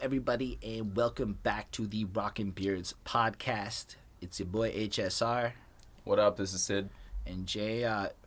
everybody, and welcome back to the Rockin' Beards podcast. It's your boy HSR. What up? This is Syd. And Jay.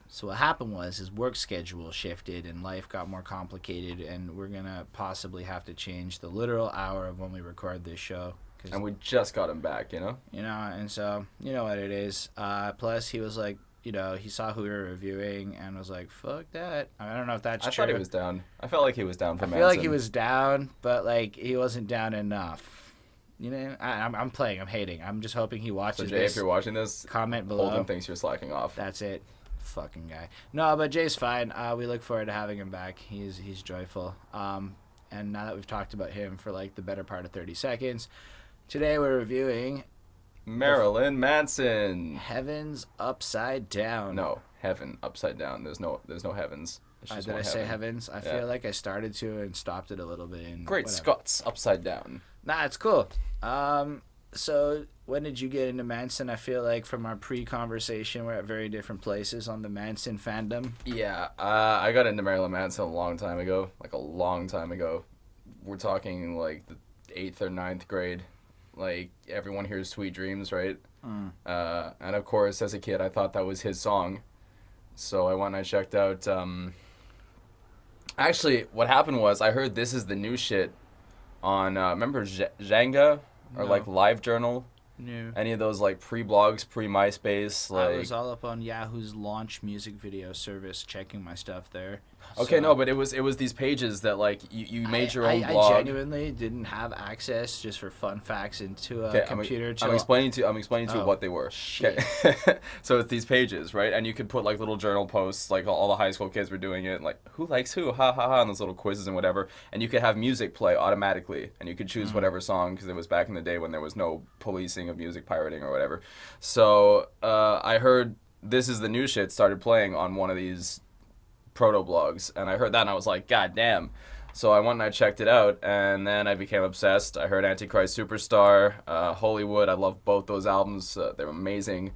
So what happened was his work schedule shifted and life got more complicated, and we're going to possibly have to change the literal hour of when we record this show. And we just got him back, you know? And so, you know what it is. Plus, he was like, he saw who we were reviewing and was like, fuck that. I don't know if that's true. I thought he was down. I felt like he was down for Manson. I feel like he was down, but, he wasn't down enough. I'm playing. I'm hating. I'm just hoping he watches this. So, Jay, if you're watching this, comment below. Holden thinks you're slacking off. That's it. Fucking guy. No, but Jay's fine. We look forward to having him back. He's joyful. And now that we've talked about him for, the better part of 30 seconds, today we're reviewing... Marilyn Manson. Heavens Upside Down. No, Heaven Upside Down. There's no heavens. Did I say heavens? I feel like I started to and stopped it a little bit. And Great Scots, Upside Down. Nah, it's cool. So when did you get into Manson? I feel like from our pre-conversation, we're at very different places on the Manson fandom. Yeah, I got into Marilyn Manson a long time ago. We're talking the 8th or 9th grade. Everyone hears Sweet Dreams, right? And of course, as a kid, I thought that was his song. So I went and I checked out... Actually, what happened was I heard This Is the New Shit on... remember Zhanga? Or No. LiveJournal? No. Any of those pre-blogs, pre-MySpace? I was all up on Yahoo's launch music video service, checking my stuff there. Okay, So- no, but it was these pages that you made your own I blog. genuinely didn't have access just for fun facts into a computer. I'm explaining to you what they were. Shit. Okay. So it's these pages, right? And you could put little journal posts, all the high school kids were doing it, who likes who, ha ha ha, and those little quizzes and whatever. And you could have music play automatically, and you could choose whatever song, because it was back in the day when there was no policing of music pirating or whatever. So I heard This Is the New Shit started playing on one of these proto blogs, and I heard that and I was like, god damn. So I went and I checked it out, and then I became obsessed. I heard Antichrist Superstar, Hollywood. I love both those albums. They're amazing.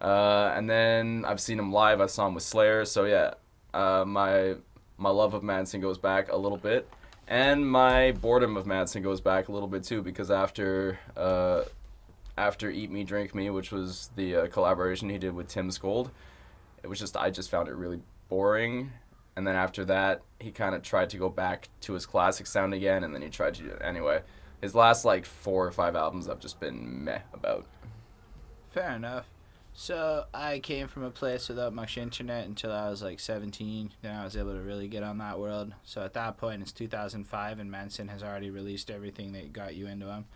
And then I've seen him live. I saw him with Slayer. So yeah, my love of Manson goes back a little bit, and my boredom of Manson goes back a little bit too, because after Eat Me, Drink Me, which was the collaboration he did with Tim Skold, I just found it really boring. And then after that, he kind of tried to go back to his classic sound again, and then he tried to do it anyway. His last 4 or 5 albums I've just been meh about. Fair enough. So I came from a place without much internet until I was 17. Then I was able to really get on that world. So at that point, it's 2005, and Manson has already released everything that got you into him.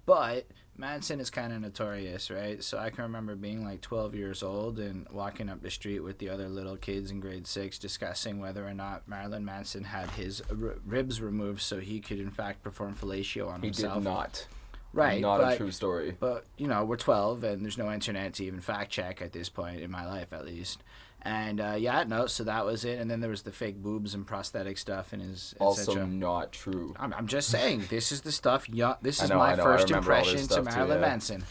But Manson is kind of notorious, right? So I can remember being 12 years old and walking up the street with the other little kids in grade 6 discussing whether or not Marilyn Manson had his ribs removed so he could in fact perform fellatio on himself. He did not. Right. Not a true story. But, we're 12 and there's no internet to even fact check at this point, in my life at least. And, so that was it. And then there was the fake boobs and prosthetic stuff and his, also not true. I'm just saying, this is the stuff, this is my first impression to Marilyn Manson.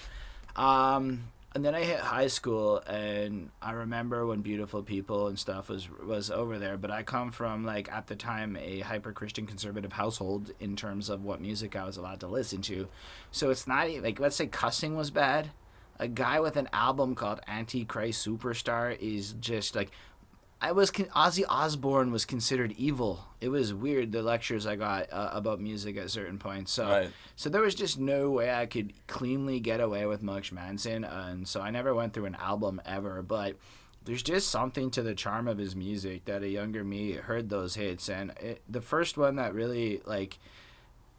And then I hit high school, and I remember when Beautiful People and stuff was over there, but I come from, at the time, a hyper-Christian conservative household in terms of what music I was allowed to listen to. So it's not, let's say cussing was bad. A guy with an album called Antichrist Superstar is just Ozzy Osbourne was considered evil. It was weird, the lectures I got about music at certain points. So, right. So there was just no way I could cleanly get away with much Manson, and so I never went through an album ever. But there's just something to the charm of his music that a younger me heard those hits, and the first one that really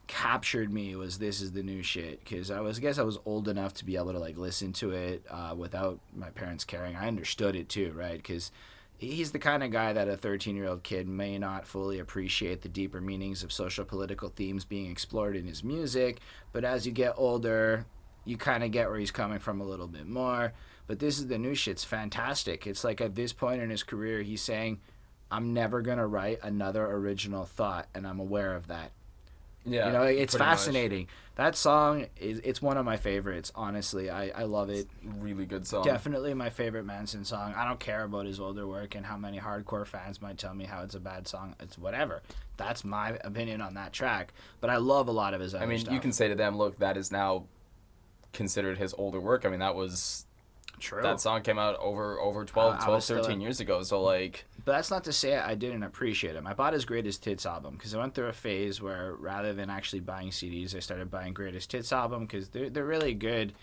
captured me was This Is the New Shit, because I guess I was old enough to be able to listen to it without my parents caring. I understood it too, right? Because he's the kind of guy that a 13-year-old kid may not fully appreciate the deeper meanings of social political themes being explored in his music, but as you get older, you kind of get where he's coming from a little bit more. But This Is the New Shit's fantastic. It's at this point in his career, he's saying, I'm never going to write another original thought, and I'm aware of that. Yeah, You know, it's pretty much. fascinating. That song it's one of my favorites, honestly. I love it. Really good song. Definitely my favorite Manson song. I don't care about his older work and how many hardcore fans might tell me how it's a bad song. It's whatever. That's my opinion on that track. But I love a lot of his other I mean, stuff. you can say to them, look, that is now considered his older work. I mean, True. that song came out over 13 years ago. So, like... But that's not to say I didn't appreciate him. I bought his Greatest Hits album because I went through a phase where rather than actually buying CDs, I started buying Greatest Hits album because they're really good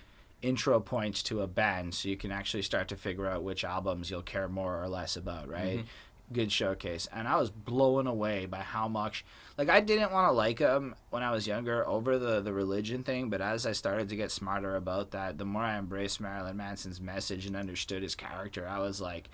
intro points to a band, so you can actually start to figure out which albums you'll care more or less about, right? Mm-hmm. Good showcase. And I was blown away by how much... Like, I didn't want to like him when I was younger over the religion thing, but as I started to get smarter about that, the more I embraced Marilyn Manson's message and understood his character, I was like...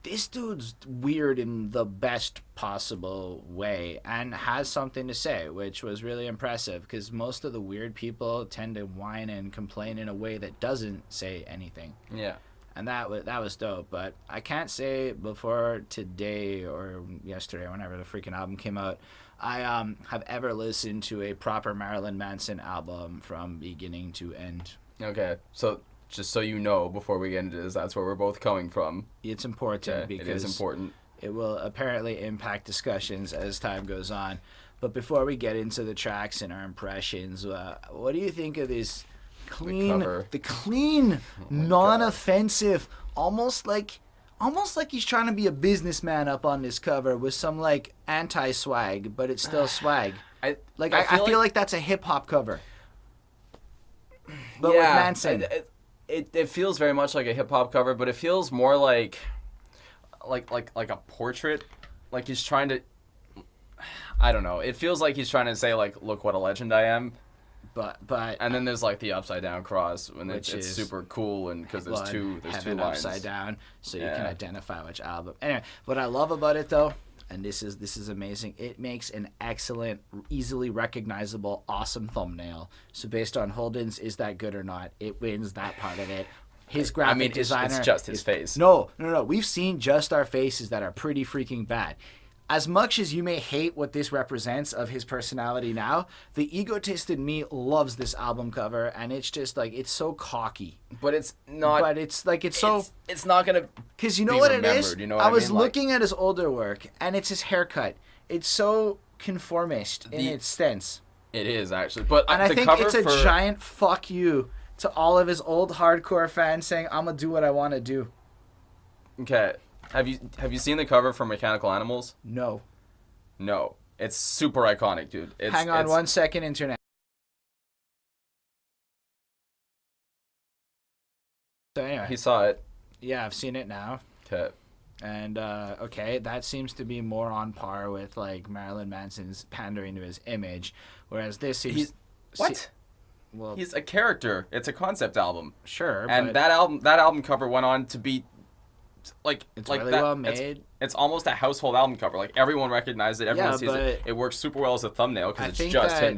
This dude's weird in the best possible way and has something to say, which was really impressive because most of the weird people tend to whine and complain in a way that doesn't say anything. Yeah. And that was dope. But I can't say before today or yesterday, whenever the freaking album came out, I have ever listened to a proper Marilyn Manson album from beginning to end. Okay, so... Just so you know, before we get into this, that's where we're both coming from. It's important because it is important. It will apparently impact discussions as time goes on. But before we get into the tracks and our impressions, what do you think of this clean, non-offensive, almost like he's trying to be a businessman up on this cover with some like anti-swag, but it's still swag. I feel like that's a hip hop cover. But with Manson. It feels very much like a hip hop cover, but it feels more like a portrait. Like he's trying to, I don't know. It feels like he's trying to say like, look what a legend I am. But and then there's like the upside down cross, and it's super cool, and because there's two lines upside down, so you can identify which album. Anyway, what I love about it though, and this is amazing, it makes an excellent, easily recognizable, awesome thumbnail. So based on Holden's Is That Good or Not, it wins that part of it. His graphic designer... It's just his face. No. We've seen just our faces that are pretty freaking bad. As much as you may hate what this represents of his personality now, the egotist in me loves this album cover, and it's just like, it's so cocky. But it's not... But it's like, it's so... It's not going to... Because you know what it is? You know what I was looking at his older work, and it's his haircut. It's so conformist in its stance. It is, actually. But and I think it's a giant fuck you to all of his old hardcore fans saying, I'm going to do what I want to do. Okay. Have you seen the cover for Mechanical Animals? No. It's super iconic, dude. Hang on 1 second, internet. So anyway. He saw it. Yeah, I've seen it now. Okay. And, that seems to be more on par with, like, Marilyn Manson's pandering to his image, whereas this seems... What? Well, he's a character. It's a concept album. Sure, and that album cover went on to be... It's really well made. It's almost a household album cover. Like everyone recognized it. Everyone sees it. It works super well as a thumbnail because it's just him.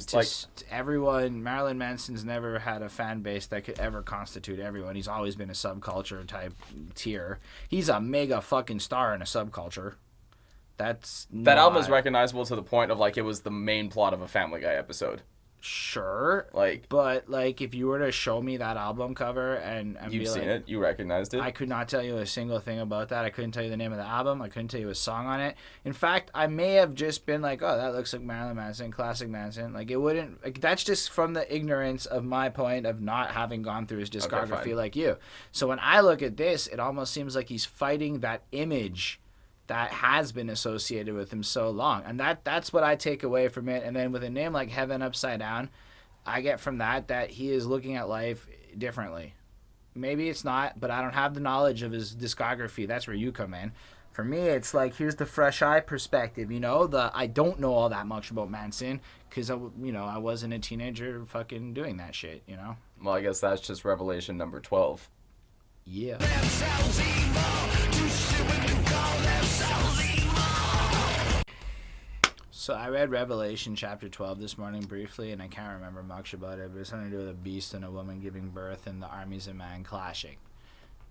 Everyone, Marilyn Manson's never had a fan base that could ever constitute everyone. He's always been a subculture type tier. He's a mega fucking star in a subculture. That album is recognizable to the point of like it was the main plot of a Family Guy episode. Sure, but if you were to show me that album cover and you've seen it, you recognized it. I could not tell you a single thing about that. I couldn't tell you the name of the album. I couldn't tell you a song on it. In fact, I may have just been like, "Oh, that looks like Marilyn Manson, classic Manson." Like it wouldn't. Like, that's just from the ignorance of my point of not having gone through his discography like you. So when I look at this, it almost seems like he's fighting that image that has been associated with him so long. And that's what I take away from it. And then with a name like Heaven Upside Down, I get from that he is looking at life differently. Maybe it's not, but I don't have the knowledge of his discography. That's where you come in. For me, it's like, here's the fresh eye perspective, I don't know all that much about Manson because, I wasn't a teenager fucking doing that shit, Well, I guess that's just revelation number 12. Yeah. So I read Revelation chapter 12 this morning briefly, and I can't remember much about it, but it's something to do with a beast and a woman giving birth and the armies of man clashing.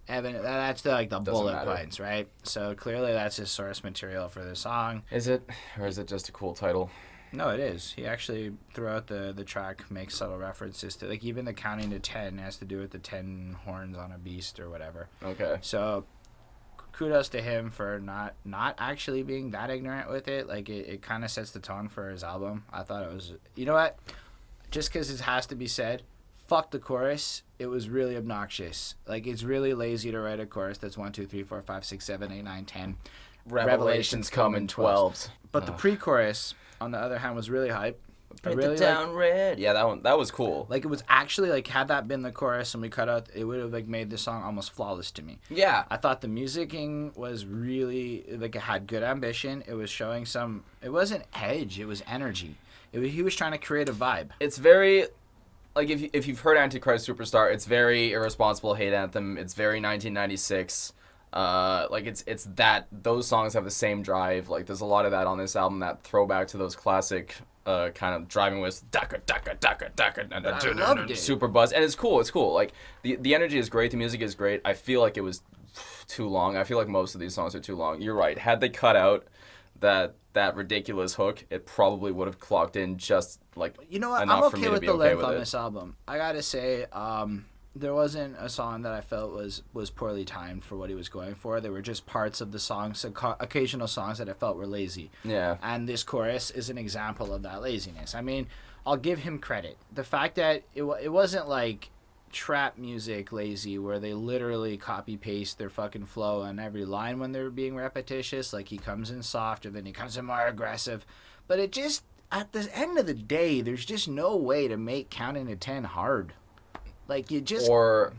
Evan, that's the bullet points, right? So clearly that's his source material for the song. Is it? Or is it just a cool title? No, it is. He actually, throughout the track, makes subtle references to, like, even the counting to 10 has to do with the 10 horns on a beast or whatever. Okay. So, kudos to him for not actually being that ignorant with it. Like, it kind of sets the tone for his album. I thought it was, you know what? Just because it has to be said, fuck the chorus. It was really obnoxious. Like, it's really lazy to write a chorus that's 1, 2, 3, 4, 5, 6, 7, 8, 9, 10. Revelations come in 12s. But the pre-chorus, on the other hand, was really hype. Paint it down red. Yeah, that was cool. Like, it was actually, like, had that been the chorus and we cut out, it would have, like, made the song almost flawless to me. Yeah. I thought the musicking was really, like, it had good ambition. It was showing some, it wasn't edge, it was energy. He was trying to create a vibe. It's very, like, if you've heard Antichrist Superstar, it's very irresponsible hate anthem. It's very 1996. Like, it's that, those songs have the same drive. Like, there's a lot of that on this album, that throwback to those classic kind of driving with super buzz, and it's cool. Like, the energy is great, the music is great. I feel like it was too long. I feel like most of these songs are too long. You're right. Had they cut out that ridiculous hook, it probably would have clocked in just, like, you know what? enough I'm for me okay to with be the okay length with on it. this album. I gotta say, there wasn't a song that I felt was poorly timed for what he was going for. There were just parts of the songs, occasional songs that I felt were lazy. Yeah. And this chorus is an example of that laziness. I mean, I'll give him credit. The fact that it wasn't like trap music lazy where they literally copy paste their fucking flow on every line when they're being repetitious. Like, he comes in soft and then he comes in more aggressive. But it just, at the end of the day, there's just no way to make counting to 10 hard. Like, you just... Or,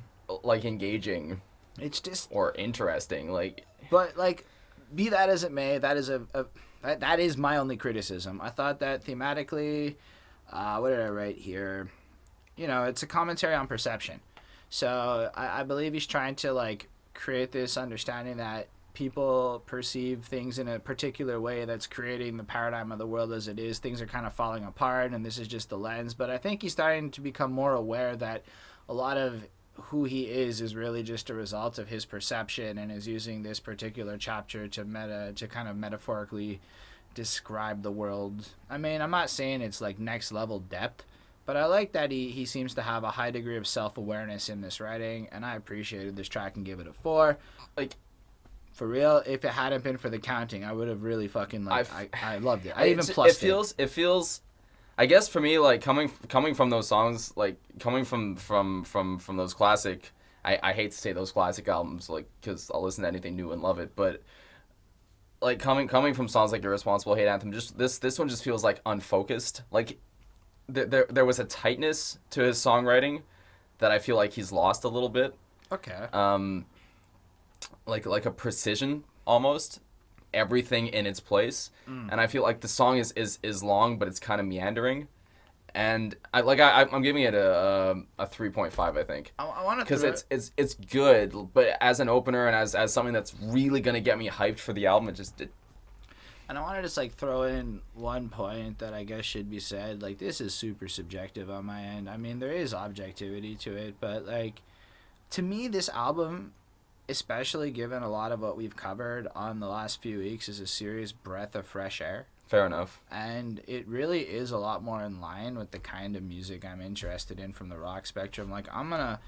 like, engaging. It's just... Or interesting, like... But, like, be that as it may, that is that is my only criticism. I thought that thematically, what did I write here? You know, it's a commentary on perception. So, I believe he's trying to, like, create this understanding that people perceive things in a particular way that's creating the paradigm of the world as it is. Things are kind of falling apart, and this is just the lens. But I think he's starting to become more aware that a lot of who he is really just a result of his perception, and is using this particular chapter to kind of metaphorically describe the world. I mean, I'm not saying it's like next level depth, but I like that he seems to have a high degree of self-awareness in this writing, and I appreciated this track and give it a 4. Like, for real, if it hadn't been for the counting, I would have really fucking, like, I loved it. I even plussed it. It feels, I guess for me, like, coming from those songs, like, coming from those classic, I hate to say those classic albums, like, because I'll listen to anything new and love it, but, like, coming from songs like Irresponsible Hate Anthem, just this one just feels, like, unfocused. Like, there was a tightness to his songwriting that I feel like he's lost a little bit. Okay. Like a precision almost, everything in its place, and I feel like the song is long, but it's kind of meandering, and I'm giving it a 3.5, I think. I want to, because it's good, but as an opener and as something that's really gonna get me hyped for the album, And I want to just, like, throw in one point that I guess should be said. Like, this is super subjective on my end. I mean, there is objectivity to it, but, like, to me, this album, especially given a lot of what we've covered on the last few weeks, is a serious breath of fresh air. Fair enough. And it really is a lot more in line with the kind of music I'm interested in from the rock spectrum. Like, I'm gonna...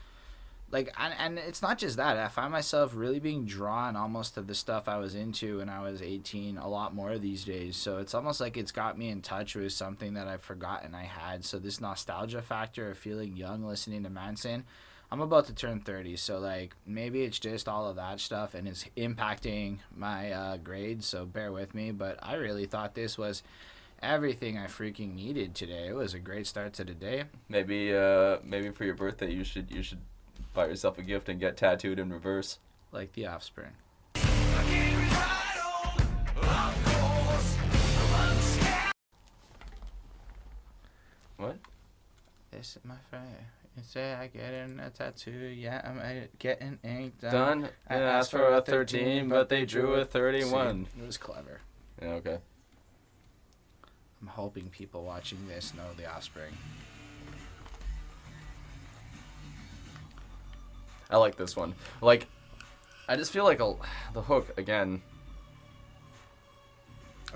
Like, and it's not just that. I find myself really being drawn almost to the stuff I was into when I was 18 a lot more these days. So it's almost like it's got me in touch with something that I've forgotten I had. So this nostalgia factor of feeling young listening to Manson, I'm about to turn 30. So, like, maybe it's just all of that stuff and it's impacting my grades. So bear with me. But I really thought this was everything I freaking needed today. It was a great start to the day. Maybe for your birthday you should buy yourself a gift and get tattooed in reverse. Like The Offspring. What? This is my friend. You say I getting a tattoo. Yeah, I'm getting ink Done. I asked for a 13, but they drew a 31. See, it was clever. Yeah, okay. I'm hoping people watching this know The Offspring. I like this one. Like, I just feel like the hook, again.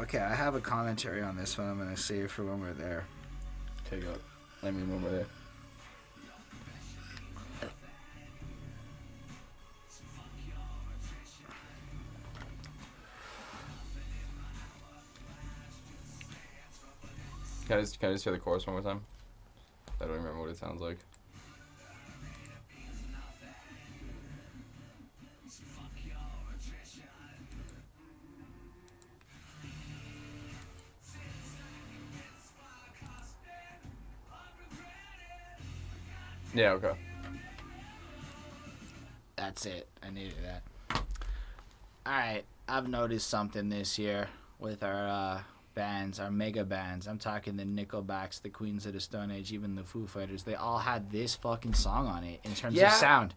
Okay, I have a commentary on this one. I'm gonna save for when we're there. Okay, go. Let me move over there. Can I just hear the chorus one more time? I don't remember what it sounds like. Yeah, okay. That's it. I needed that. Alright, I've noticed something this year with our bands, our mega bands. I'm talking the Nickelbacks, the Queens of the Stone Age, even the Foo Fighters. They all had this fucking song on it in terms of sound.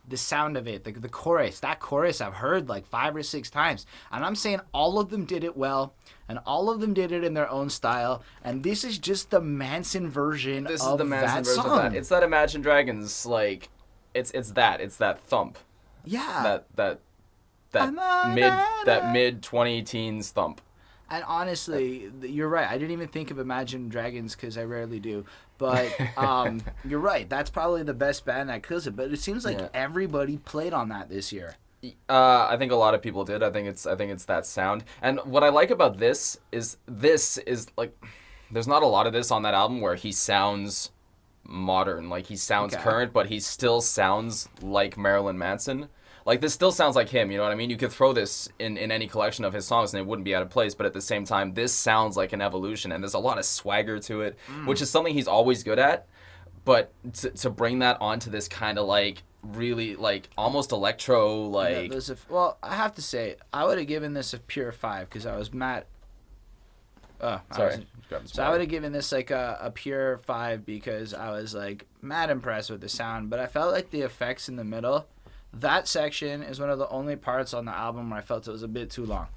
The sound of it, the chorus. That chorus I've heard like 5 or 6 times. And I'm saying all of them did it well, and all of them did it in their own style. And this is just the Manson version of that song. This is the Manson version of that. It's that Imagine Dragons, like, it's that thump. Yeah. That mid 20 teens thump. And honestly, you're right. I didn't even think of Imagine Dragons because I rarely do. But you're right. That's probably the best band that kills it. But it seems like everybody played on that this year. I think a lot of people did. I think it's that sound. And what I like about this is like, there's not a lot of this on that album where he sounds modern. Like, he sounds current, but he still sounds like Marilyn Manson. Like, this still sounds like him, you know what I mean? You could throw this in any collection of his songs and it wouldn't be out of place, but at the same time, this sounds like an evolution, and there's a lot of swagger to it, which is something he's always good at, but to bring that onto this kind of, like, really, like, almost electro, like... Yeah, well, I have to say, I would have given this a pure 5, because I was mad... Sorry. So I would have given this, like, a pure 5, because I was, like, mad impressed with the sound, but I felt like the effects in the middle... That section is one of the only parts on the album where I felt it was a bit too long.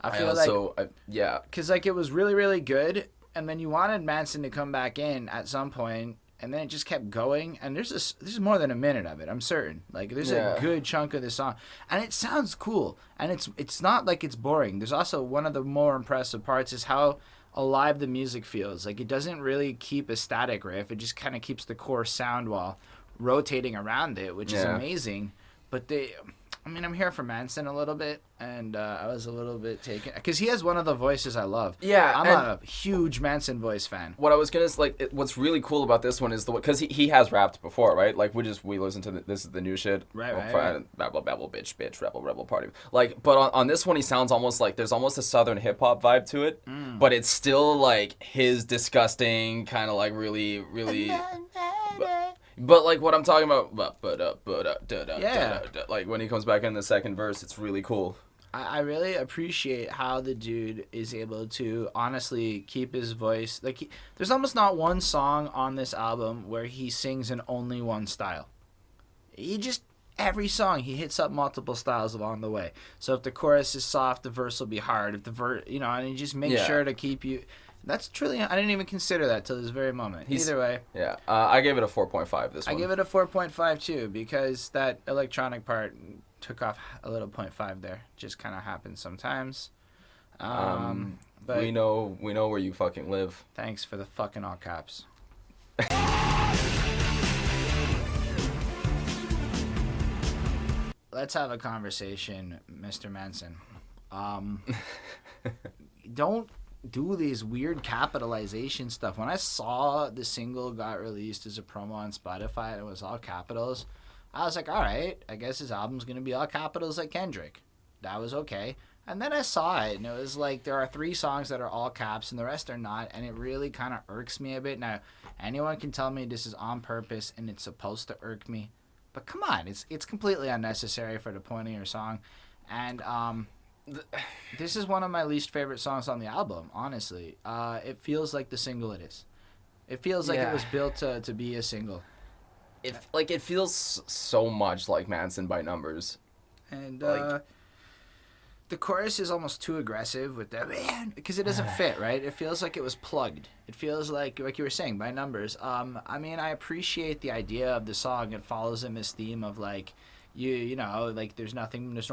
I feel because like it was really, really good, and then you wanted Manson to come back in at some point, and then it just kept going. And there's more than a minute of it, I'm certain. Like there's a good chunk of the song, and it sounds cool, and it's not like it's boring. There's also one of the more impressive parts is how alive the music feels. Like it doesn't really keep a static riff; it just kind of keeps the core sound while rotating around it, which is amazing. But I'm here for Manson a little bit, and I was a little bit taken because he has one of the voices I love. Yeah, I'm a huge Manson voice fan. What I was gonna what's really cool about this one is because he has rapped before, right? Like we listen to this is the new shit, right. Babble, bitch, rebel, party. Like, but on this one, he sounds almost like there's almost a southern hip hop vibe to it, but it's still like his disgusting kind of like really. But like what I'm talking about, like when he comes back in the second verse, it's really cool. I really appreciate how the dude is able to honestly keep his voice. Like there's almost not one song on this album where he sings in only one style. Every song he hits up multiple styles along the way. So if the chorus is soft, the verse will be hard. If the verse, and he just makes sure to keep you. That's truly, I didn't even consider that till this very moment. Either way. Yeah, I gave it a 4.5 this one. I give it a 4.5 too, because that electronic part took off a little 0.5 there. Just kind of happens sometimes. But we know where you fucking live. Thanks for the fucking all caps. Let's have a conversation, Mr. Manson. Don't do these weird capitalization stuff. When I saw the single got released as a promo on Spotify and it was all capitals, I was like, all right, I guess his album's going to be all capitals like Kendrick. That was okay. And then I saw it, and it was like there are 3 songs that are all caps and the rest are not, and it really kind of irks me a bit. Now, anyone can tell me this is on purpose and it's supposed to irk me, but come on, it's completely unnecessary for the point of your song. And this is one of my least favorite songs on the album, honestly. It feels like the single it is. It feels like it was built to be a single. It feels so much like Manson by numbers. And the chorus is almost too aggressive with that, because it doesn't fit, right? It feels like it was plugged. It feels like you were saying, by numbers. I appreciate the idea of the song. It follows him his theme of, like, you know, like there's no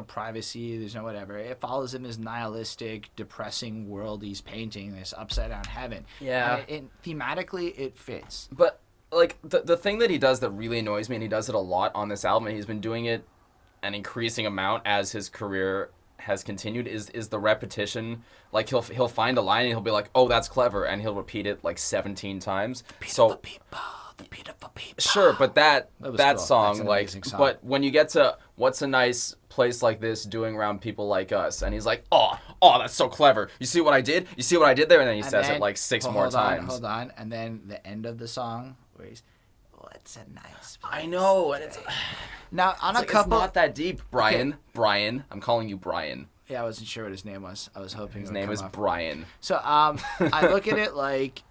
privacy, there's no whatever. It follows him this nihilistic, depressing world he's painting, this upside down heaven. Yeah. And thematically, it fits. But like the thing that he does that really annoys me, and he does it a lot on this album, and he's been doing it an increasing amount as his career has continued, is the repetition. Like he'll find a line and he'll be like, oh, that's clever, and he'll repeat it like 17 times. The beautiful people. Sure, but that cool. song, That's like, song. but when you get to what's a nice place like this doing around people like us, and he's like, oh, that's so clever. You see what I did? You see what I did there? And then he says it like six more times. Hold on, and then the end of the song where he's, what's a nice place. I know, and it's now on a like, couple. It's not that deep, Brian. Okay. Brian, I'm calling you Brian. Yeah, I wasn't sure what his name was. I was hoping his name is Brian. So I look at it like.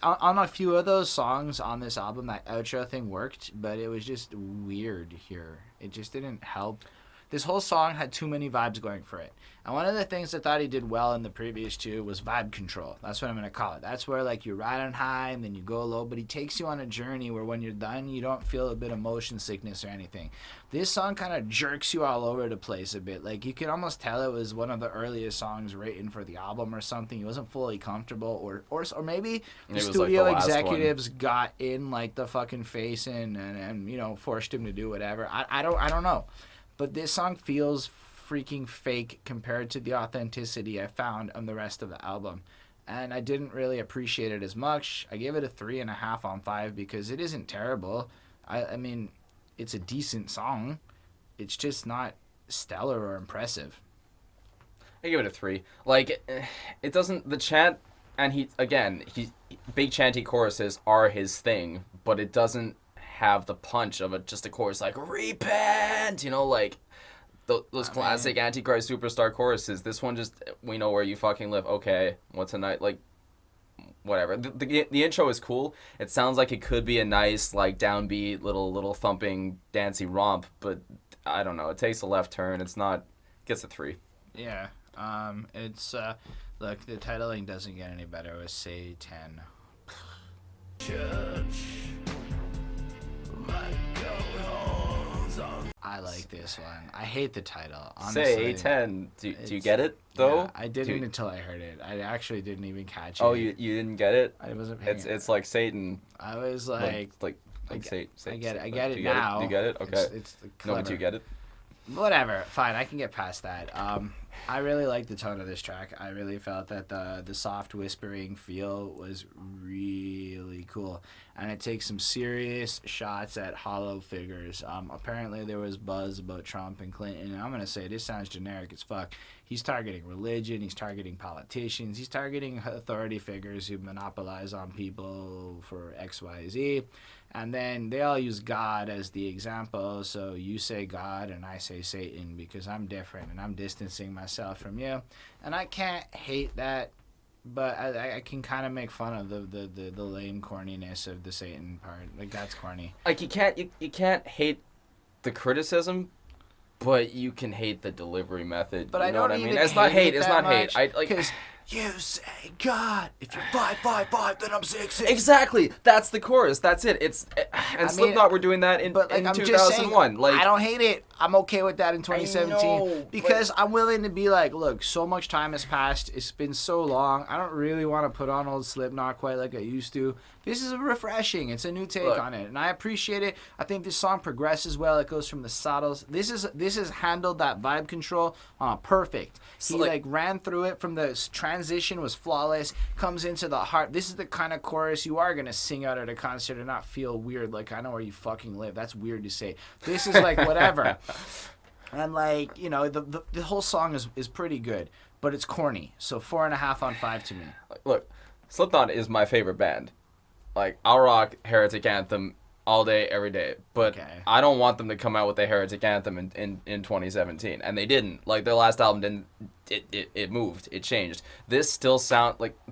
On a few of those songs on this album, that outro thing worked, but it was just weird here. It just didn't help. This whole song had too many vibes going for it. And one of the things I thought he did well in the previous two was vibe control. That's what I'm going to call it. That's where like you ride on high and then you go low, but he takes you on a journey where when you're done, you don't feel a bit of motion sickness or anything. This song kind of jerks you all over the place a bit. Like you can almost tell it was one of the earliest songs written for the album or something. He wasn't fully comfortable or maybe the studio executives got in like the fucking face and you know, forced him to do whatever. I don't know. But this song feels freaking fake compared to the authenticity I found on the rest of the album. And I didn't really appreciate it as much. I gave it a 3.5 on 5 because it isn't terrible. I mean, it's a decent song. It's just not stellar or impressive. I give it a 3. Like, it doesn't, the chant, and he big chanty choruses are his thing, but it doesn't have the punch of just a chorus like repent, you know, like those classic Antichrist Superstar choruses. This one just, we know where you fucking live. Okay, what's a night, like whatever. The intro is cool. It sounds like it could be a nice like downbeat little thumping dancey romp, but I don't know. It takes a left turn. It's not. Gets a 3. Yeah. It's look, the titling doesn't get any better with Satan. I like this one. I hate the title, honestly. Satan. Do you get it though? Yeah, I didn't until I heard it. I actually didn't even catch it. Oh, you didn't get it? I wasn't paying It's like Satan. I was like Satan. I get it. I get it now. Do you get it? Okay. It's no, but you get it? Whatever. Fine. I can get past that. I really like the tone of this track. I really felt that the soft whispering feel was really cool. And it takes some serious shots at hollow figures. Apparently there was buzz about Trump and Clinton. And I'm going to say this sounds generic as fuck. He's targeting religion. He's targeting politicians. He's targeting authority figures who monopolize on people for X, Y, Z. And then they all use God as the example. So you say God and I say Satan because I'm different and I'm distancing myself from you. And I can't hate that, but I can kind of make fun of the lame corniness of the Satan part. Like, that's corny. Like, you can't hate the criticism, but you can hate the delivery method. But you I know don't what I even mean? It's not hate. It's not much, hate. Because you say God. If you're 555, then I'm 6'6". Exactly. That's the chorus. That's it. Slipknot were doing that in 2001. Just saying, like, I don't hate it. I'm okay with that in 2017 because I'm willing to be like, look, so much time has passed. It's been so long. I don't really want to put on old Slipknot quite like I used to. This is refreshing. It's a new take on it, and I appreciate it. I think this song progresses well. It goes from the saddles. This has handled that vibe control perfect. He ran through it from the transition was flawless. Comes into the heart. This is the kind of chorus you are gonna sing out at a concert and not feel weird. Like, I know where you fucking live. That's weird to say. This is like whatever. And like, you know, the whole song is pretty good, but it's corny. So 4.5 on 5 to me. Look, Slipknot is my favorite band. Like, I'll rock Heretic Anthem all day, every day. But I don't want them to come out with a Heretic Anthem in 2017. And they didn't. Like, their last album didn't. It moved. It changed. This still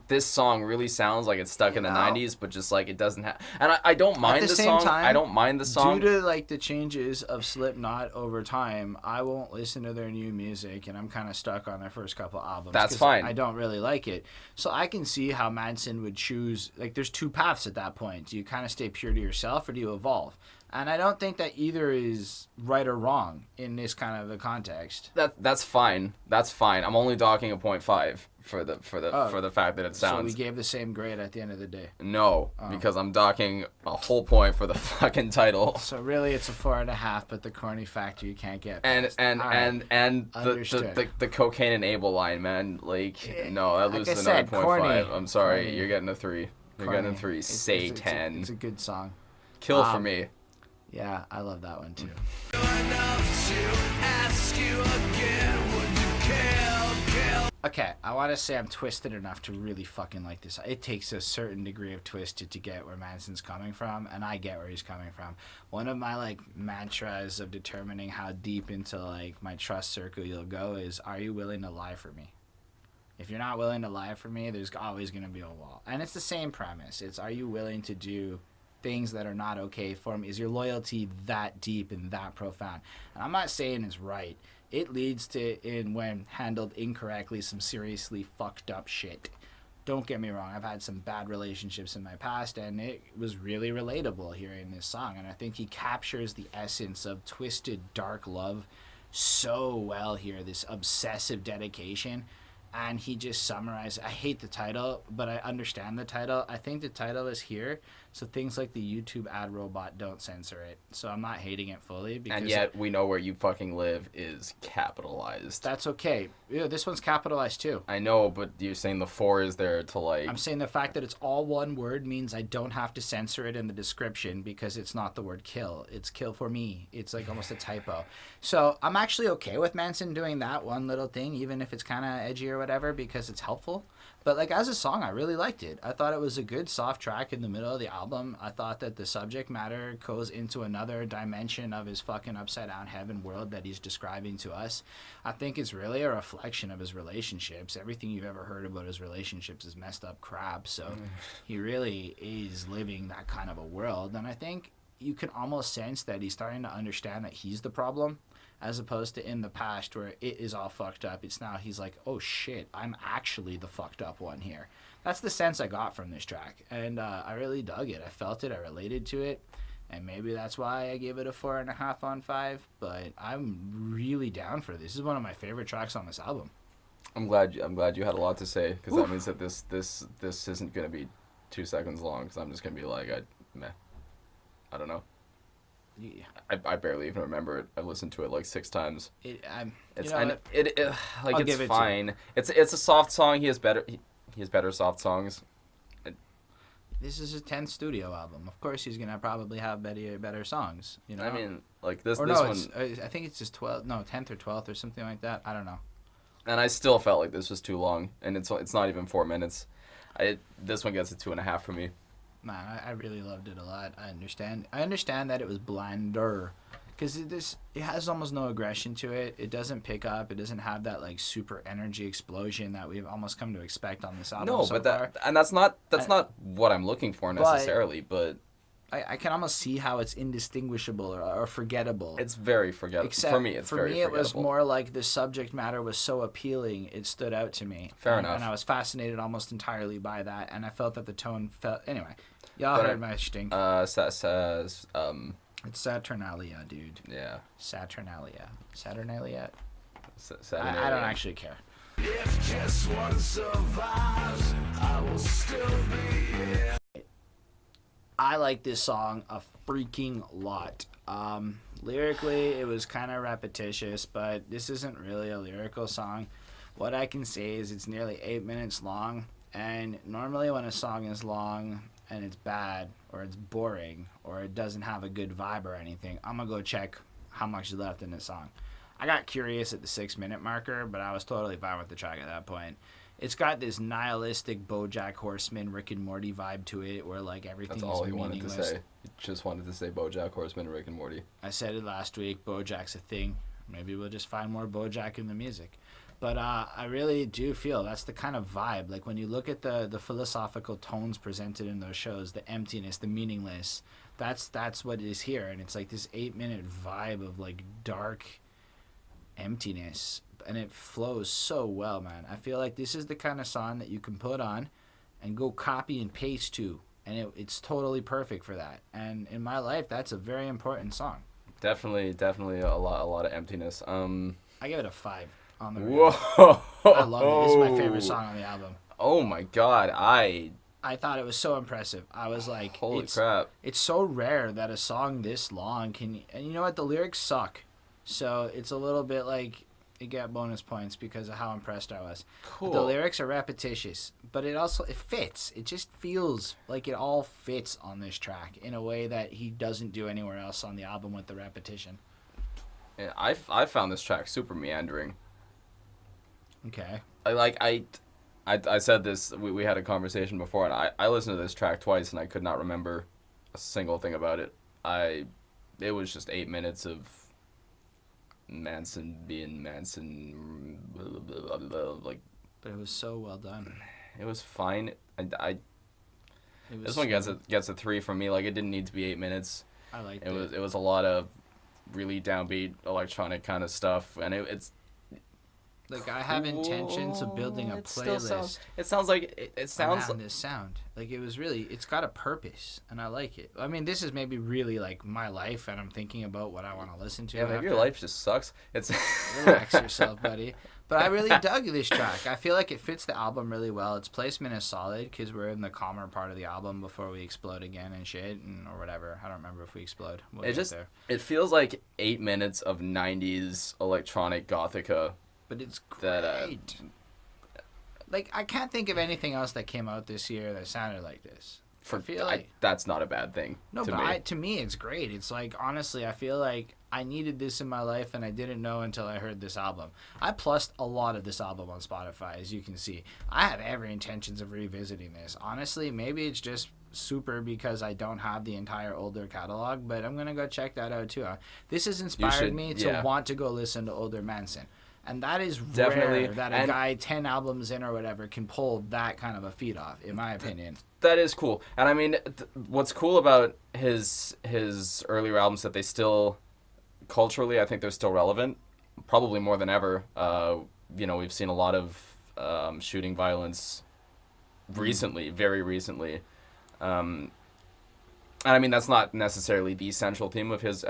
this song really sounds like it's stuck in the 90s, but just like it doesn't have. And I don't mind the song. I don't mind the song. Due to like the changes of Slipknot over time, I won't listen to their new music, and I'm kind of stuck on their first couple albums. That's fine. I don't really like it. So I can see how Manson would choose. Like, there's two paths at that point. Do you kind of stay pure to yourself, or do you evolve? And I don't think that either is right or wrong in this kind of a context. That's fine. That's fine. I'm only docking a 0.5 for the fact that it sounds. So we gave the same grade at the end of the day. No, because I'm docking a whole point for the fucking title. So really, it's a 4.5, but the corny factor you can't get. And Understood. the cocaine and Abel line, man. Like, no, that Like loses I another said, 0.5. corny. I'm sorry, Corny. you're getting a 3. You're getting a 3. Satan. It's a good song. Kill for me. Yeah, I love that one too. Okay, I want to say I'm twisted enough to really fucking like this. It takes a certain degree of twisted to get where Manson's coming from, and I get where he's coming from. One of my like mantras of determining how deep into like my trust circle you'll go is, are you willing to lie for me? If you're not willing to lie for me, there's always going to be a wall. And it's the same premise. It's, are you willing to do things that are not okay for me? Is your loyalty that deep and that profound? And I'm not saying it's right. It leads to, in when handled incorrectly, some seriously fucked up shit. Don't get me wrong, I've had some bad relationships in my past, and it was really relatable hearing this song. And I think he captures the essence of twisted, dark love so well here, this obsessive dedication. And he just summarized, I hate the title, but I understand the title. I think the title is here, so things like the YouTube ad robot don't censor it. So I'm not hating it fully. Because And yet, we know where you fucking live is capitalized. that's okay. Yeah, this one's capitalized too. I know, but you're saying the 4 is there to like... I'm saying the fact that it's all one word means I don't have to censor it in the description because it's not the word kill. It's kill for me. It's like almost a typo. So I'm actually okay with Manson doing that one little thing, even if it's kind of edgy or whatever, because it's helpful. But like as a song, I really liked it. I thought it was a good soft track in the middle of the album. I thought that the subject matter goes into another dimension of his fucking upside down heaven world that he's describing to us. I think it's really a reflection of his relationships. Everything you've ever heard about his relationships is messed up crap. So he really is living that kind of a world. And I think you can almost sense that he's starting to understand that he's the problem, as opposed to in the past where it is all fucked up. It's now he's like, oh shit, I'm actually the fucked up one here. That's the sense I got from this track. And I really dug it. I felt it. I related to it. And maybe that's why I gave it a 4.5 on 5. But I'm really down for this. This is one of my favorite tracks on this album. I'm glad you had a lot to say, because that means that this isn't going to be 2 seconds long, because I'm just going to be like, I don't know. Yeah. I barely even remember it. I listened to it like 6 times. It's it's fine. It's a soft song. He has better soft songs. This is his 10th studio album. Of course, he's gonna probably have better songs. You know. I mean, like this one. I think it's his 10th or 12th or something like that. I don't know. And I still felt like this was too long, and it's not even 4 minutes. This one gets a 2.5 for me. Man, I really loved it a lot. I understand that it was blander, because it has almost no aggression to it. It doesn't pick up. It doesn't have that like super energy explosion that we've almost come to expect on this album. No, so but far. that's not what I'm looking for necessarily. But I can almost see how it's indistinguishable or forgettable. It's very forgettable. For me, it's very forgettable. It was more like the subject matter was so appealing, it stood out to me. Fair enough. And I was fascinated almost entirely by that, and I felt that the tone felt... Anyway, y'all heard my stink. It's Saturnalia, dude. Yeah. Saturnalia. Saturnalia. I don't actually care. If just one survives, I will still be here. I like this song a freaking lot. Lyrically, it was kind of repetitious, but this isn't really a lyrical song. What I can say is it's nearly 8 minutes long, and normally when a song is long and it's bad or it's boring or it doesn't have a good vibe or anything, I'm going to go check how much is left in the song. I got curious at the 6-minute marker, but I was totally fine with the track at that point. It's got this nihilistic BoJack Horseman, Rick and Morty vibe to it, where like everything is meaningless. That's all he wanted to say. He just wanted to say BoJack Horseman, Rick and Morty. I said it last week. BoJack's a thing. Maybe we'll just find more BoJack in the music. But I really do feel that's the kind of vibe. Like when you look at the philosophical tones presented in those shows, the emptiness, the meaningless, that's what is here. And it's like this 8-minute vibe of like dark emptiness. And it flows so well, man. I feel like this is the kind of song that you can put on and go copy and paste to and it's totally perfect for that. And in my life, that's a very important song. Definitely a lot of emptiness. I give it a 5 on the Whoa. radio. I love it. This is my favorite song on the album. Oh my god, I thought it was so impressive. I was like, holy crap. It's so rare that a song this long can, and you know what, the lyrics suck. So it's a little bit like it got bonus points because of how impressed I was. Cool. But the lyrics are repetitious, but it fits. It just feels like it all fits on this track in a way that he doesn't do anywhere else on the album with the repetition. Yeah, I found this track super meandering. Okay. I said this, we had a conversation before, and I listened to this track twice, and I could not remember a single thing about it. It was just 8 minutes of Manson being Manson, blah, blah, blah, blah, like. But it was so well done. It was fine. This one smooth. gets a 3 from me. Like, it didn't need to be 8 minutes. I liked it. It was a lot of really downbeat electronic kind of stuff, and it's. Like, I have intentions of building a playlist. It sounds like it sounds around this sound. Like, it's got a purpose, and I like it. I mean, this is maybe really like my life, and I'm thinking about what I want to listen to. Yeah, maybe your life just sucks. It's relax yourself, buddy. But I really dug this track. I feel like it fits the album really well. Its placement is solid because we're in the calmer part of the album before we explode again and shit, or whatever. I don't remember if we explode. It feels like 8 minutes of 90s electronic gothica. But it's great. Like, I can't think of anything else that came out this year that sounded like this. That's not a bad thing. No, to me, it's great. It's like, honestly, I feel like I needed this in my life, and I didn't know until I heard this album. I plussed a lot of this album on Spotify, as you can see. I have every intentions of revisiting this. Honestly, maybe it's just super because I don't have the entire older catalog, but I'm going to go check that out, too. This has inspired me to want to go listen to older Manson. And that is definitely rare that a guy 10 albums in or whatever can pull that kind of a feat off, in my opinion. That is cool. And I mean, what's cool about his earlier albums that they still, culturally, I think they're still relevant, probably more than ever. We've seen a lot of shooting violence recently, very recently. And I mean, that's not necessarily the central theme of his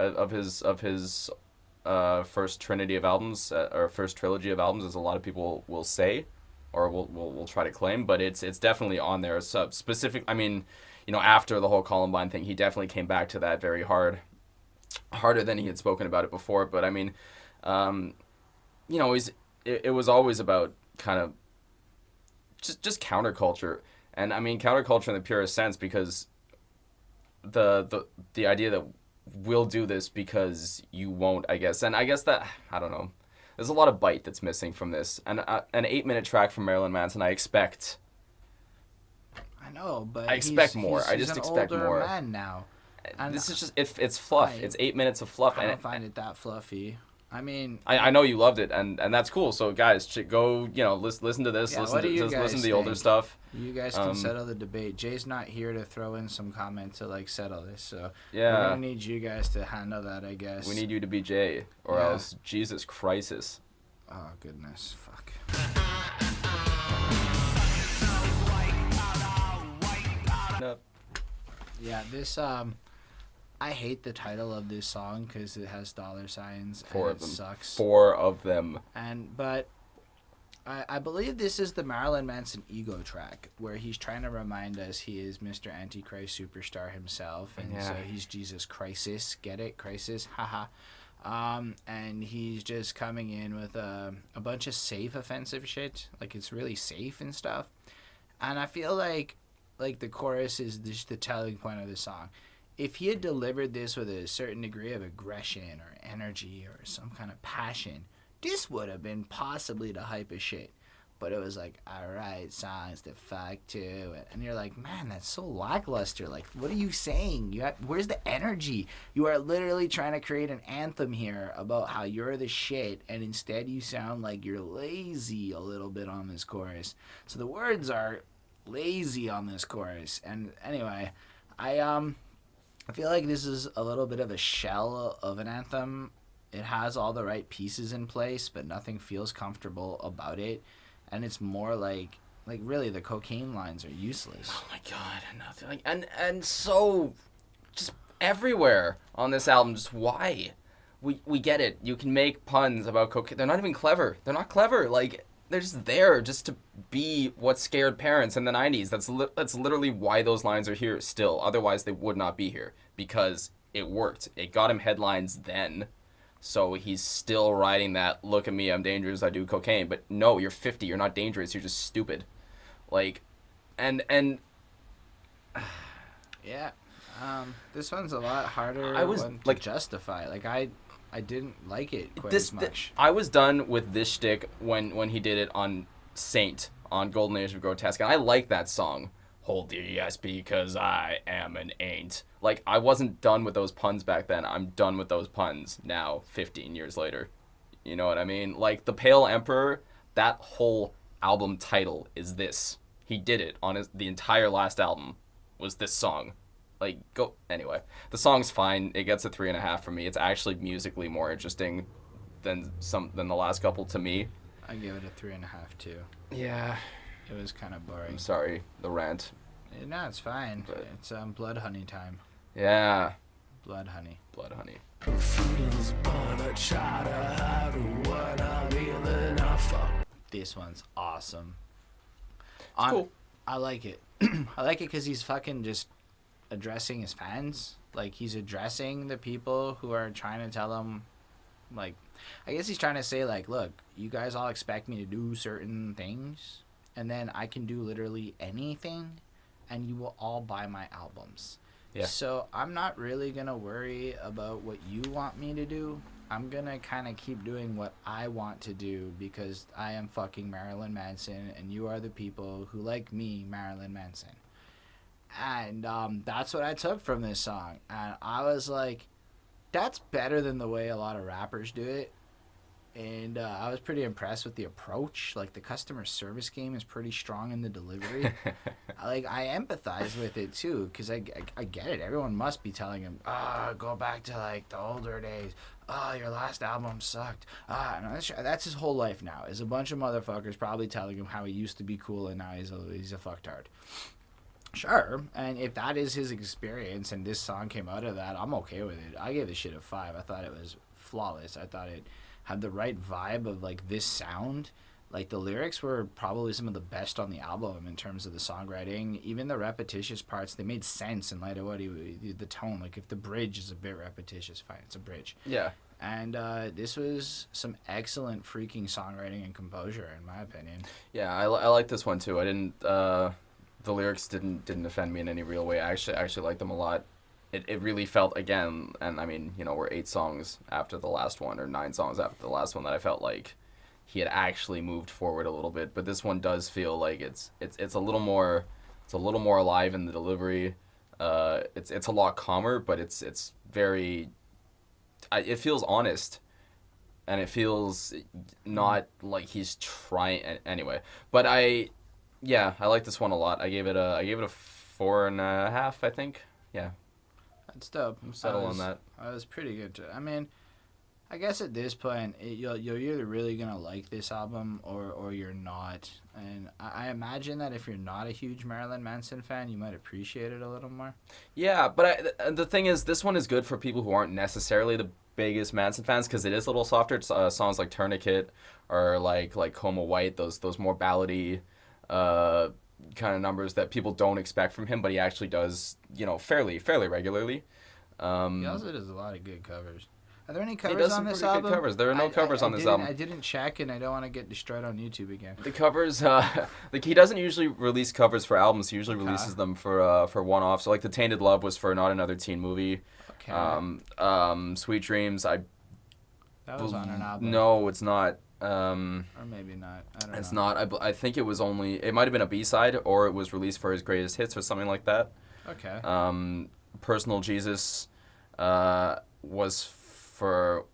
first trinity of albums, or first trilogy of albums, as a lot of people will say, or will try to claim, but it's definitely on there. So specific, I mean, after the whole Columbine thing, he definitely came back to that very harder than he had spoken about it before. But I mean, it was always about kind of just counterculture, and I mean counterculture in the purest sense, because the idea that we'll do this because you won't, I guess. And I guess that, I don't know. There's a lot of bite that's missing from this. And an 8-minute track from Marilyn Manson, I expect. I know, but I expect more. I just expect more. He's an more. older man now. And this is just, it's fluff. It's 8 minutes of fluff. I don't find it that fluffy. I mean, I know you loved it, and that's cool. So guys, go listen to this. Yeah, listen to the older stuff. You guys can settle the debate. Jay's not here to throw in some comment to settle this. So yeah, we're gonna need you guys to handle that, I guess. We need you to be Jay, or else Jesus Christ. Oh goodness, fuck. Yeah, this I hate the title of this song because it has dollar signs. Four and of them. Sucks. 4 of them. But I believe this is the Marilyn Manson ego track where he's trying to remind us he is Mr. Antichrist Superstar himself, and so he's Jesus Crisis. Get it? Crisis? Haha. And he's just coming in with a bunch of safe offensive shit. Like, it's really safe and stuff. And I feel like the chorus is just the telling point of the song. If he had delivered this with a certain degree of aggression or energy or some kind of passion, this would have been possibly the hype of shit. But it was like, all right, songs to fuck to. And you're like, man, that's so lackluster. Like, what are you saying? Where's the energy? You are literally trying to create an anthem here about how you're the shit, and instead you sound like you're lazy a little bit on this chorus. So the words are lazy on this chorus. And anyway, I feel like this is a little bit of a shell of an anthem. It has all the right pieces in place, but nothing feels comfortable about it. And it's more like Like, really, the cocaine lines are useless. Oh my god, nothing. Like, and so just everywhere on this album. Just why? We get it. You can make puns about cocaine. They're not even clever. They're not clever. Like, they're just there just to be what scared parents in the 90s. That's literally why those lines are here still. Otherwise, they would not be here, because it worked. It got him headlines then. So he's still riding that, look at me, I'm dangerous, I do cocaine. But no, you're 50, you're not dangerous, you're just stupid. Like, and yeah, this one's a lot harder to justify. Like, I didn't like it quite as much. I was done with this shtick when he did it on Saint, on Golden Age of Grotesque, and I like that song. Hold the yes because I am an ain't. Like, I wasn't done with those puns back then. I'm done with those puns now, 15 years later. You know what I mean? Like, The Pale Emperor, that whole album title is this. He did it on the entire last album was this song. Like, go... Anyway, the song's fine. It gets a 3.5 from me. It's actually musically more interesting than the last couple to me. I give it a 3.5 too. Yeah. It was kind of boring. I'm sorry, the rant. No, it's fine. But it's Blood Honey time. Yeah. Blood Honey. Blood Honey. This one's awesome. It's cool. I like it. I like it because he's fucking just addressing his fans. Like, he's addressing the people who are trying to tell him, like, I guess he's trying to say, like, look, you guys all expect me to do certain things, and then I can do literally anything, and you will all buy my albums. Yeah. So I'm not really going to worry about what you want me to do. I'm going to kind of keep doing what I want to do because I am fucking Marilyn Manson, and you are the people who like me, Marilyn Manson. And that's what I took from this song. And I was like, that's better than the way a lot of rappers do it. And I was pretty impressed with the approach. Like, the customer service game is pretty strong in the delivery. I empathize with it too, because I get it. Everyone must be telling him, go back to like the older days. Your last album sucked. And that's his whole life now. Is a bunch of motherfuckers probably telling him how he used to be cool and now he's a fucktard. Sure, and if that is his experience and this song came out of that, I'm okay with it. I gave this shit a 5. I thought it was flawless. I thought it had the right vibe of, like, this sound. Like, the lyrics were probably some of the best on the album in terms of the songwriting. Even the repetitious parts, they made sense in light of what the tone. Like, if the bridge is a bit repetitious, fine, it's a bridge. Yeah. And this was some excellent freaking songwriting and composure, in my opinion. Yeah, I like this one too. I didn't... the lyrics didn't offend me in any real way. I actually liked them a lot. It really felt, again, and I mean, you know, we're 8 songs after the last one, or 9 songs after the last one, that I felt like he had actually moved forward a little bit. But this one does feel like it's a little more alive in the delivery. It's a lot calmer, but it's very. It feels honest, and it feels not like he's trying anyway. But I like this one a lot. I gave it a 4.5, I think. Yeah. That's dope. I'm settled on that. I was pretty good too. I mean, I guess at this point, you're either really going to like this album or you're not. And I imagine that if you're not a huge Marilyn Manson fan, you might appreciate it a little more. Yeah, but the thing is, this one is good for people who aren't necessarily the biggest Manson fans, because it is a little softer. Songs like Tourniquet or like Coma White, those more ballady kind of numbers that people don't expect from him, but he actually does, you know, fairly regularly. He also does a lot of good covers. Are there any covers on this album? Good covers. There are no covers on this album. I didn't check, and I don't want to get destroyed on YouTube again. The covers, like, he doesn't usually release covers for albums. He usually releases them for one-offs. So, like, The Tainted Love was for Not Another Teen Movie. Okay. Sweet Dreams, that was on an album. No, it's not. Or maybe not. I don't know. It's not. I think it was only... It might have been a B-side, or it was released for his greatest hits or something like that. Okay. Personal Jesus was for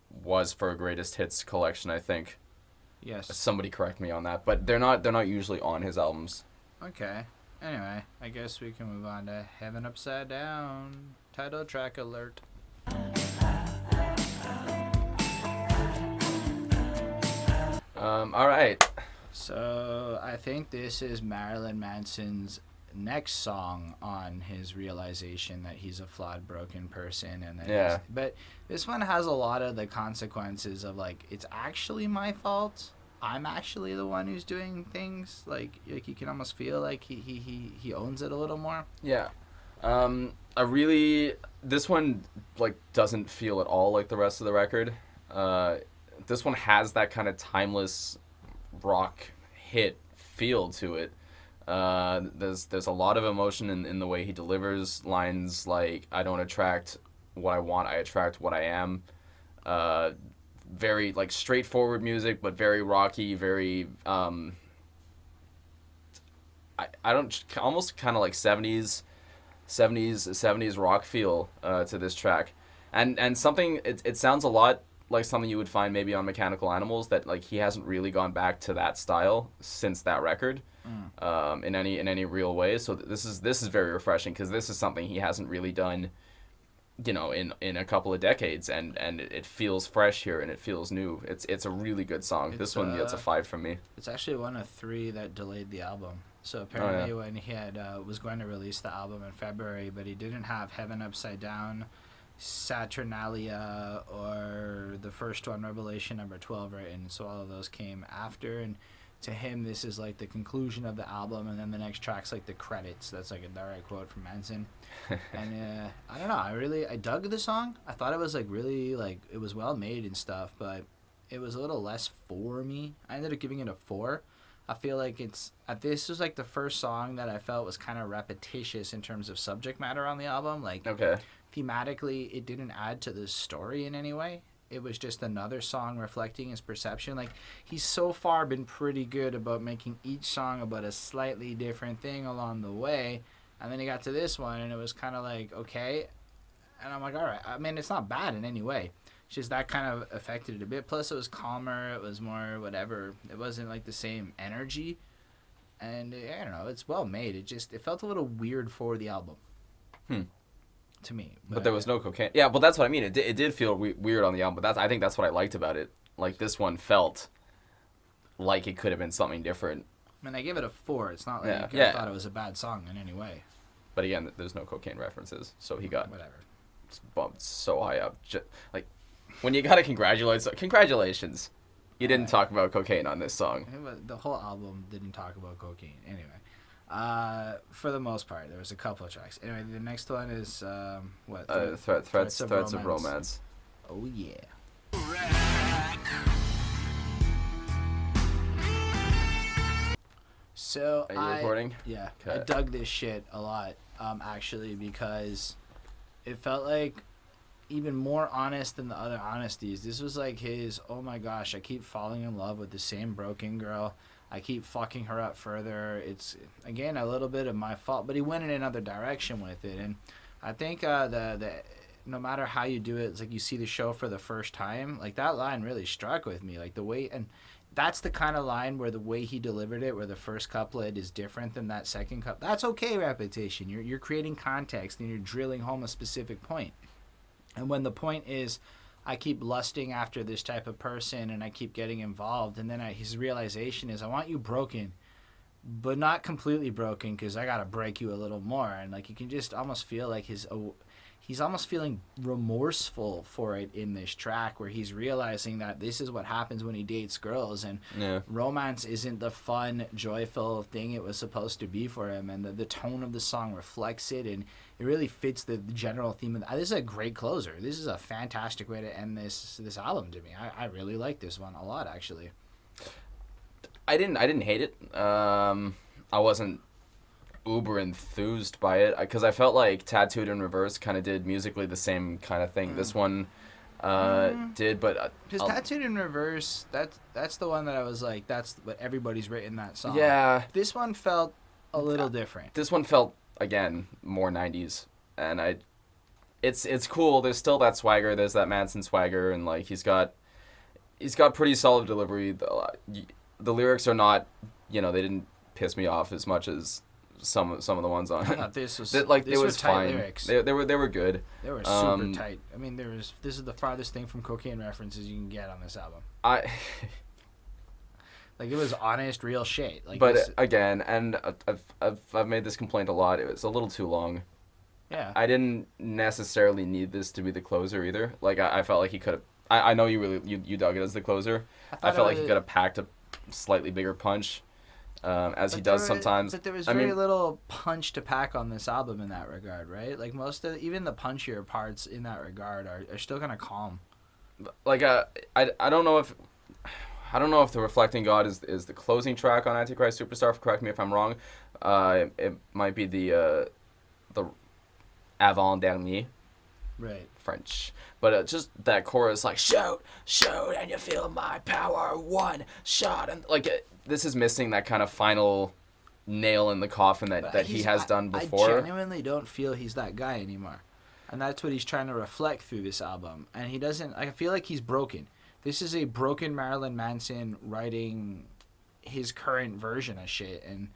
a greatest hits collection, I think. Yes. Somebody correct me on that, but they're not usually on his albums. Okay. Anyway, I guess we can move on to Heaven Upside Down. Title track alert. All right. So I think this is Marilyn Manson's next song on his realization that he's a flawed, broken person, and that Yeah. but this one has a lot of the consequences of like it's actually my fault. I'm actually the one who's doing things like you can almost feel like he owns it a little more. Yeah. This one like doesn't feel at all like the rest of the record. This one has that kind of timeless rock hit feel to it. There's a lot of emotion in the way he delivers lines like I don't attract what I want, I attract what I am. Very like straightforward music, but very rocky, very I don't almost kind of like 70s rock feel to this track, and something it sounds a lot like something you would find maybe on Mechanical Animals, that like he hasn't really gone back to that style since that record. In any real way. So this is very refreshing, because this is something he hasn't really done, in a couple of decades, and it feels fresh here and it feels new. It's a really good song. This one gets a 5 from me. It's actually one of 3 that delayed the album. So apparently when he had was going to release the album in February, but he didn't have Heaven Upside Down, Saturnalia, or the first one, Revelation number 12, written. So all of those came after, and to him this is like the conclusion of the album, and then the next track's like the credits. That's like a direct quote from Manson. And I don't know, I dug the song. I thought it was like really like it was well made and stuff, but it was a little less for me. I ended up giving it a 4. I feel like this was like the first song that I felt was kind of repetitious in terms of subject matter on the album. Like, Okay. Thematically, it didn't add to the story in any way. It was just another song reflecting his perception. Like, he's so far been pretty good about making each song about a slightly different thing along the way. And then he got to this one, and it was kind of like, okay. And I'm like, all right. I mean, it's not bad in any way. It's just that kind of affected it a bit. Plus, it was calmer. It was more whatever. It wasn't like the same energy. And I don't know. It's well made. It felt a little weird for the album. To me. But there was no cocaine. Yeah, well, that's what I mean. It did feel weird on the album, but I think that's what I liked about it. Like, this one felt like it could have been something different. I mean, I give it a 4. It's not like Yeah. I thought it was a bad song in any way. But again, there's no cocaine references, so he got Whatever. bumped so high up. Like, when you gotta congratulations. You didn't talk about cocaine on this song. The whole album didn't talk about cocaine. Anyway. For the most part, there was a couple of tracks. Anyway, the next one is what? Threats of Romance. Oh yeah. So Are you recording? Yeah, Okay. I dug this shit a lot, actually, because it felt like even more honest than the other honesties. This was like his, oh my gosh, I keep falling in love with the same broken girl. I keep fucking her up further. It's, again, a little bit of my fault, but he went in another direction with it. And I think the no matter how you do it, it's like you see the show for the first time. Like, that line really struck with me. Like, the way, and that's the kind of line where the way he delivered it, where the first couplet is different than that second couplet. That's okay, repetition. You're creating context, and you're drilling home a specific point. And when the point is, I keep lusting after this type of person, and I keep getting involved, and then his realization is, I want you broken, but not completely broken, because I gotta break you a little more. And like, you can just almost feel like he's almost feeling remorseful for it in this track, where he's realizing that this is what happens when he dates girls, and romance isn't the fun, joyful thing it was supposed to be for him, and the tone of the song reflects it, and it really fits the general theme of this is a great closer. This is a fantastic way to end this album to me. I really like this one a lot, actually. I didn't hate it. I wasn't uber enthused by it, because I felt like Tattooed in Reverse kind of did musically the same kind of thing. This one did, but because Tattooed in Reverse, that's the one that I was like, that's what everybody's written that song. Yeah, this one felt a little different. This one felt, again, more 90s, and it's cool. There's still that swagger. There's that Manson swagger, and like he's got pretty solid delivery. The lyrics are not, they didn't piss me off as much as some of the ones on. I thought this was it was tight fine. Lyrics. They were good. They were super tight. I mean, this is the farthest thing from cocaine references you can get on this album. Like, it was honest, real shit. Like, But this, again, and I've made this complaint a lot. It was a little too long. yeah. I didn't necessarily need this to be the closer either. Like I felt like he could have. I know you dug it as the closer. I felt like he could have packed a slightly bigger punch, as he does sometimes. But there was I very mean, little punch to pack on this album in that regard, right? Like, most of even the punchier parts in that regard are still kind of calm. like I don't know if. I don't know if the Reflecting God is the closing track on Antichrist Superstar. Correct me if I'm wrong. It might be the Avant Dernier. Right. French. But just that chorus, like, shout, and you feel my power, one shot. And, like, this is missing that kind of final nail in the coffin that he has done before. I genuinely don't feel he's that guy anymore. And that's what he's trying to reflect through this album. And he doesn't... I feel like he's broken. This is a broken Marilyn Manson writing his current version of shit. And,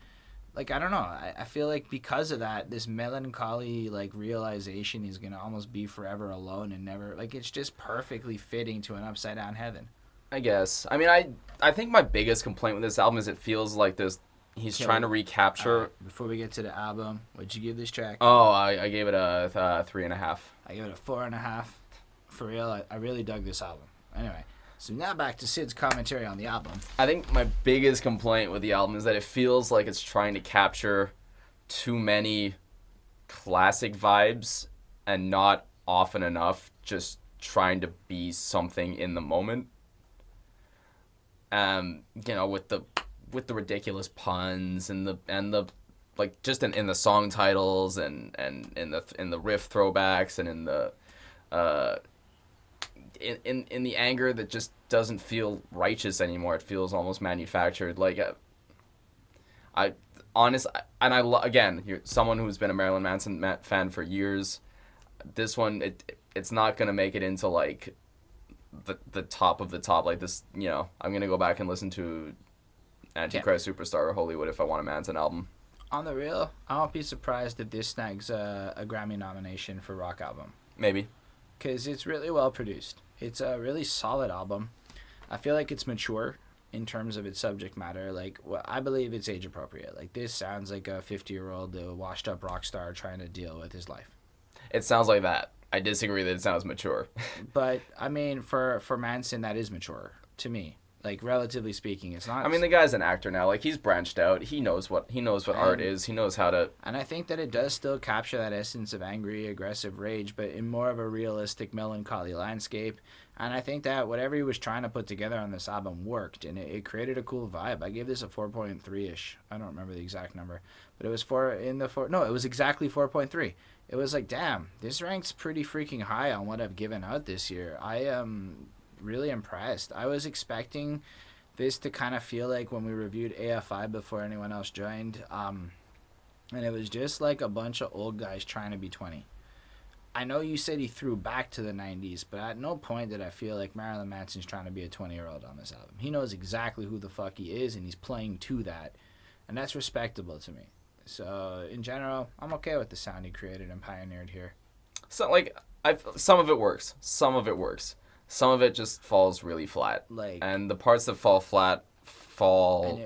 like, I don't know. I feel like because of that, this melancholy, like, realization he's going to almost be forever alone and never... Like, it's just perfectly fitting to an upside-down heaven. I guess. I mean, I think my biggest complaint with this album is it feels like he's trying to recapture... Before we get to the album, what'd you give this track? Oh, I gave it a 3.5. I give it a 4.5. For real, I really dug this album. Anyway... So now back to Syd's commentary on the album. I think my biggest complaint with the album is that it feels like it's trying to capture too many classic vibes and not often enough just trying to be something in the moment. You know, with the ridiculous puns and the like just in the song titles and in the riff throwbacks and in the in the anger that just doesn't feel righteous anymore. It feels almost manufactured. Like, again, you're someone who's been a Marilyn Manson fan for years. This one, it's not gonna make it into like the top of the top. Like this, you know, I'm gonna go back and listen to Antichrist Superstar or Hollywood if I want a Manson album. On the real, I won't be surprised if this snags a Grammy nomination for rock album. Maybe. Because it's really well produced. It's a really solid album. I feel like it's mature in terms of its subject matter. Like, well, I believe it's age appropriate. Like, this sounds like a 50-year-old washed up rock star trying to deal with his life. It sounds like that. I disagree that it sounds mature. But I mean, for Manson, that is mature to me. Like, relatively speaking, it's not. I mean, the guy's an actor now. Like, he's branched out. He knows what art is. He knows how to. And I think that it does still capture that essence of angry, aggressive rage, but in more of a realistic, melancholy landscape. And I think that whatever he was trying to put together on this album worked, and it created a cool vibe. I gave this a 4.3-ish. I don't remember the exact number, but it was it was exactly 4.3. It was like, damn, this ranks pretty freaking high on what I've given out this year. I am really impressed. I was expecting this to kind of feel like when we reviewed AFI before anyone else joined, and it was just like a bunch of old guys trying to be 20. I know you said he threw back to the 90s, but at no point did I feel like Marilyn Manson's trying to be a 20-year-old on this album. He knows exactly who the fuck he is, and he's playing to that, and that's respectable to me. So, in general, I'm okay with the sound he created and pioneered here. So, like, some of it works. Some of it works. Some of it just falls really flat. Like, and the parts that fall flat fall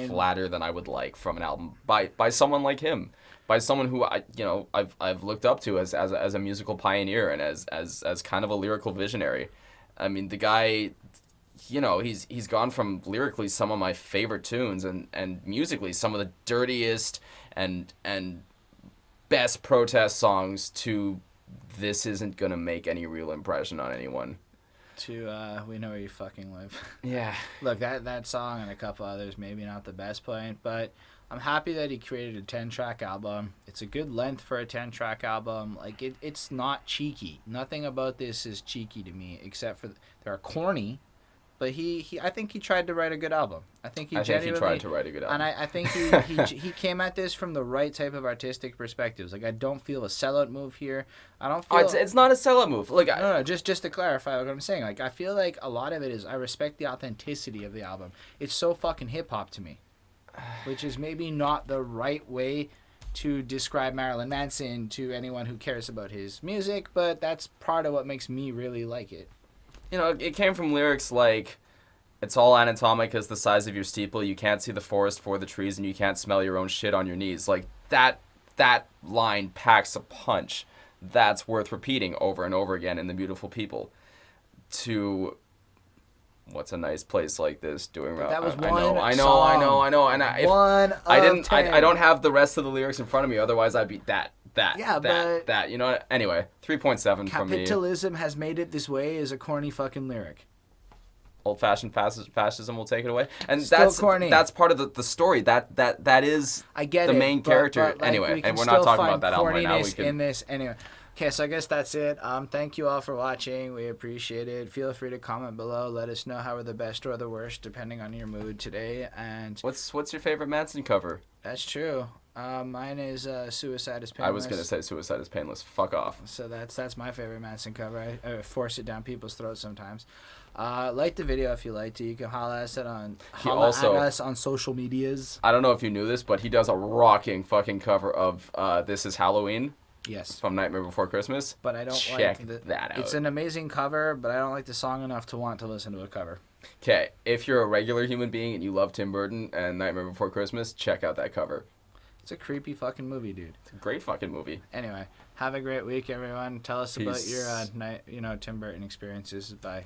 flatter than I would like from an album by someone like him, by someone who I've looked up to as a musical pioneer and as kind of a lyrical visionary. I mean, the guy, you know, he's gone from lyrically some of my favorite tunes and musically some of the dirtiest and best protest songs to this isn't gonna make any real impression on anyone. To We Know Where You Fucking Live. Yeah. Look, that song and a couple others, maybe not the best point, but I'm happy that he created a 10-track album. It's a good length for a 10-track album. Like, it's not cheeky. Nothing about this is cheeky to me, except for they're corny. But I think he tried to write a good album. I think he tried to write a good album. And I think he came at this from the right type of artistic perspectives. Like, I don't feel a sellout move here. I don't feel... it's not a sellout move. Look, No, just to clarify what I'm saying. Like, I feel like a lot of it is I respect the authenticity of the album. It's so fucking hip-hop to me. Which is maybe not the right way to describe Marilyn Manson to anyone who cares about his music, but that's part of what makes me really like it. You know, it came from lyrics like, It's all anatomic as the size of your steeple. You can't see the forest for the trees, and you can't smell your own shit on your knees. Like, that line packs a punch. That's worth repeating over and over again in The Beautiful People. To what's a nice place like this doing around. That was I one know. song. And I don't have the rest of the lyrics in front of me. Otherwise, I'd be that. You know what? Anyway, 3.7 from me. Capitalism has made it this way is a corny fucking lyric. Old-fashioned fascism will take it away, and Still corny. That's part of the story. That is I get the it, main but, character. like, anyway, we and we're not still talking find about that album right now. We corniness can. in this anyway. Okay, so I guess that's it. Thank you all for watching. We appreciate it. Feel free to comment below. Let us know how we're the best or the worst, depending on your mood today. And What's your favorite Manson cover? that's true. Mine is Suicide is Painless. I was gonna say Suicide is Painless. Fuck off. So that's my favorite Manson cover. I force it down people's throats sometimes. Like the video if you liked it. You can holla at us on social medias. I don't know if you knew this, but he does a rocking fucking cover of This Is Halloween Yes. from Nightmare Before Christmas. But I don't Check like that out. It's an amazing cover, but I don't like the song enough to want to listen to a cover. Okay, if you're a regular human being and you love Tim Burton and Nightmare Before Christmas, check out that cover. It's a creepy fucking movie, dude. It's a great fucking movie. Anyway, have a great week, everyone. Tell us about Peace. your Tim Burton experiences. Bye.